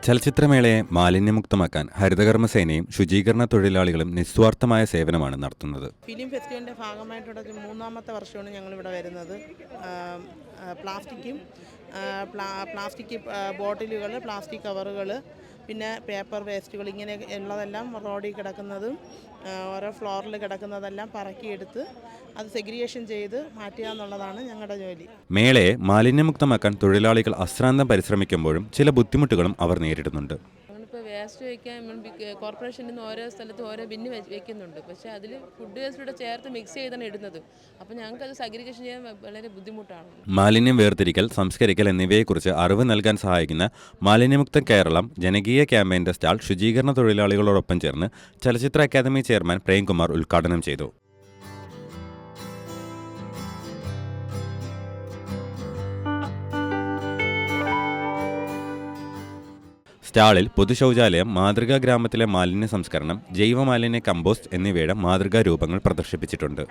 ചലച്ചിത്രമേളയെ മാലിന്യമുക്തമാക്കാൻ ഹരിതകർമ്മസേനയും ശുചീകരണ തൊഴിലാളികളും നിസ്വാർത്ഥമായ സേവനമാണ് നടത്തുന്നത്. ഫിലിം ഫെസ്റ്റിവലിൻ്റെ ഭാഗമായിട്ടുള്ള മൂന്നാമത്തെ വർഷമാണ് ഞങ്ങളിവിടെ വരുന്നത്. പ്ലാസ്റ്റിക് ബോട്ടിലുകൾ, പ്ലാസ്റ്റിക് കവറുകൾ, പിന്നെ പേപ്പർ വേസ്റ്റുകൾ ഇങ്ങനെ ഉള്ളതെല്ലാം റോഡിൽ കിടക്കുന്നതും ഓരോ ഫ്ലോറിൽ കിടക്കുന്നതെല്ലാം പറക്കിയെടുത്ത് അത് സെഗ്രിഗേഷൻ ചെയ്ത് മാറ്റുക എന്നുള്ളതാണ് ഞങ്ങളുടെ ജോലി. മേളയെ മാലിന്യമുക്തമാക്കാൻ തൊഴിലാളികൾ അശ്രാന്തം പരിശ്രമിക്കുമ്പോഴും ചില ബുദ്ധിമുട്ടുകളും അവർ നേരിടുന്നുണ്ട്. നമ്മളിപ്പോൾ വേസ്റ്റ് വയ്ക്കാൻ കോർപ്പറേഷനിൽ നിന്ന് ഓരോ സ്ഥലത്ത് ഓരോ ബിന്ന് വയ്ക്കുന്നുണ്ട്. പക്ഷേ അതിൽ ഫുഡ് വേസ്റ്റൂടെ ചേർത്ത് മിക്സ് ചെയ്താണ് ഇടുന്നത്. അപ്പോൾ ഞങ്ങൾക്ക് അത് സെഗ്രിഗേഷൻ ചെയ്യാൻ വളരെ ബുദ്ധിമുട്ടാണ്. മാലിന്യം വേർതിരിക്കൽ, സംസ്കരിക്കൽ എന്നിവയെക്കുറിച്ച് അറിവ് നൽകാൻ സഹായിക്കുന്ന മാലിന്യമുക്ത കേരളം ജനകീയ ക്യാമ്പയിൻ്റെ സ്റ്റാൾ ശുചീകരണ തൊഴിലാളികളോടൊപ്പം ചേർന്ന് ചലച്ചിത്ര അക്കാദമി ചെയർമാൻ പ്രേംകുമാർ ഉദ്ഘാടനം ചെയ്തു. സ്റ്റാളിൽ പൊതുശൗചാലയം, മാതൃകാ ഗ്രാമത്തിലെ മാലിന്യ സംസ്കരണം, ജൈവമാലിന്യ കമ്പോസ്റ്റ് എന്നിവയുടെ മാതൃകാ രൂപങ്ങൾ പ്രദർശിപ്പിച്ചിട്ടുണ്ട്.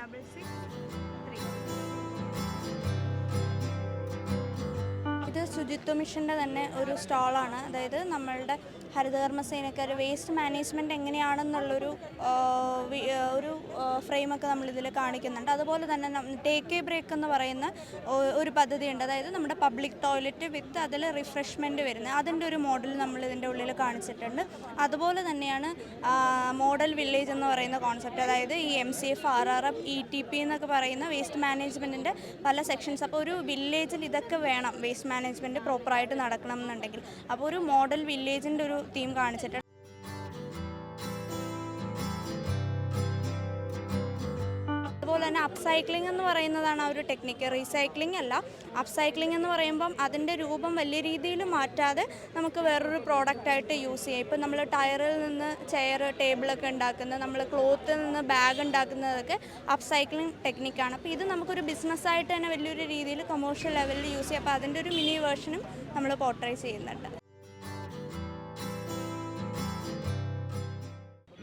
ഇത് ശുചിത്വ മിഷൻ്റെ തന്നെ ഒരു സ്റ്റാളാണ്. അതായത് നമ്മളുടെ ഹരിതകർമ്മസേനക്കാർ വേസ്റ്റ് മാനേജ്മെൻറ്റ് എങ്ങനെയാണെന്നുള്ളൊരു ഒരു ഫ്രെയിമൊക്കെ നമ്മളിതിൽ കാണിക്കുന്നുണ്ട്. അതുപോലെ തന്നെ ടേക്ക് എ ബ്രേക്ക് എന്ന് പറയുന്ന ഒരു പദ്ധതിയുണ്ട്. അതായത് നമ്മുടെ പബ്ലിക് ടോയ്ലറ്റ് വിത്ത് അതിൽ റിഫ്രഷ്മെൻറ്റ് വരുന്നത്, അതിൻ്റെ ഒരു മോഡൽ നമ്മളിതിൻ്റെ ഉള്ളിൽ കാണിച്ചിട്ടുണ്ട്. അതുപോലെ തന്നെയാണ് മോഡൽ വില്ലേജ് എന്ന് പറയുന്ന കോൺസെപ്റ്റ്. അതായത് ഈ MCF, RRF, ETP എന്നൊക്കെ പറയുന്ന വേസ്റ്റ് മാനേജ്മെൻറ്റിൻ്റെ പല സെക്ഷൻസ്. അപ്പോൾ ഒരു വില്ലേജിൽ ഇതൊക്കെ വേണം, വേസ്റ്റ് മാനേജ്മെൻറ്റ് പ്രോപ്പറായിട്ട് നടക്കണം എന്നുണ്ടെങ്കിൽ. അപ്പോൾ ഒരു മോഡൽ വില്ലേജിൻ്റെ ഒരു തീം കാണിച്ചിട്ടുണ്ട്. അതുപോലെ തന്നെ അപ്സൈക്ലിംഗ് എന്ന് പറയുന്നതാണ് ആ ഒരു ടെക്നിക്ക്. റീസൈക്ലിംഗ് അല്ല, അപ്സൈക്ലിംഗ് എന്ന് പറയുമ്പം അതിൻ്റെ രൂപം വലിയ രീതിയിൽ മാറ്റാതെ നമുക്ക് വേറൊരു പ്രോഡക്റ്റായിട്ട് യൂസ് ചെയ്യാം. ഇപ്പം നമ്മൾ ടയറിൽ നിന്ന് ചെയർ, ടേബിളൊക്കെ ഉണ്ടാക്കുന്നത്, നമ്മൾ ക്ലോത്തിൽ നിന്ന് ബാഗ് ഉണ്ടാക്കുന്നതൊക്കെ അപ്സൈക്ലിംഗ് ടെക്നിക്കാണ്. അപ്പോൾ ഇത് നമുക്കൊരു ബിസിനസ്സായിട്ട് തന്നെ വലിയൊരു രീതിയിൽ കൊമേഴ്ഷ്യൽ ലെവലിൽ യൂസ് ചെയ്യാം. അപ്പോൾ അതിൻ്റെ ഒരു മിനി വേർഷനും നമ്മൾ പോർട്രേറ്റ് ചെയ്യുന്നുണ്ട്.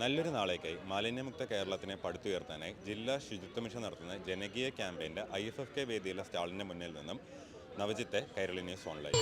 നല്ലൊരു നാളേക്കായി മാലിന്യമുക്ത കേരളത്തിനെ പടുത്തുയർത്താനായി ജില്ലാ ശുചിത്വ മിഷൻ നടത്തുന്ന ജനകീയ ക്യാമ്പയിൻ്റെ IFFK വേദിയിലെ സ്റ്റാളിന് മുന്നിൽ നിന്നും നവജിത്തെ, കൈരളി ന്യൂസ് ഓൺലൈൻ.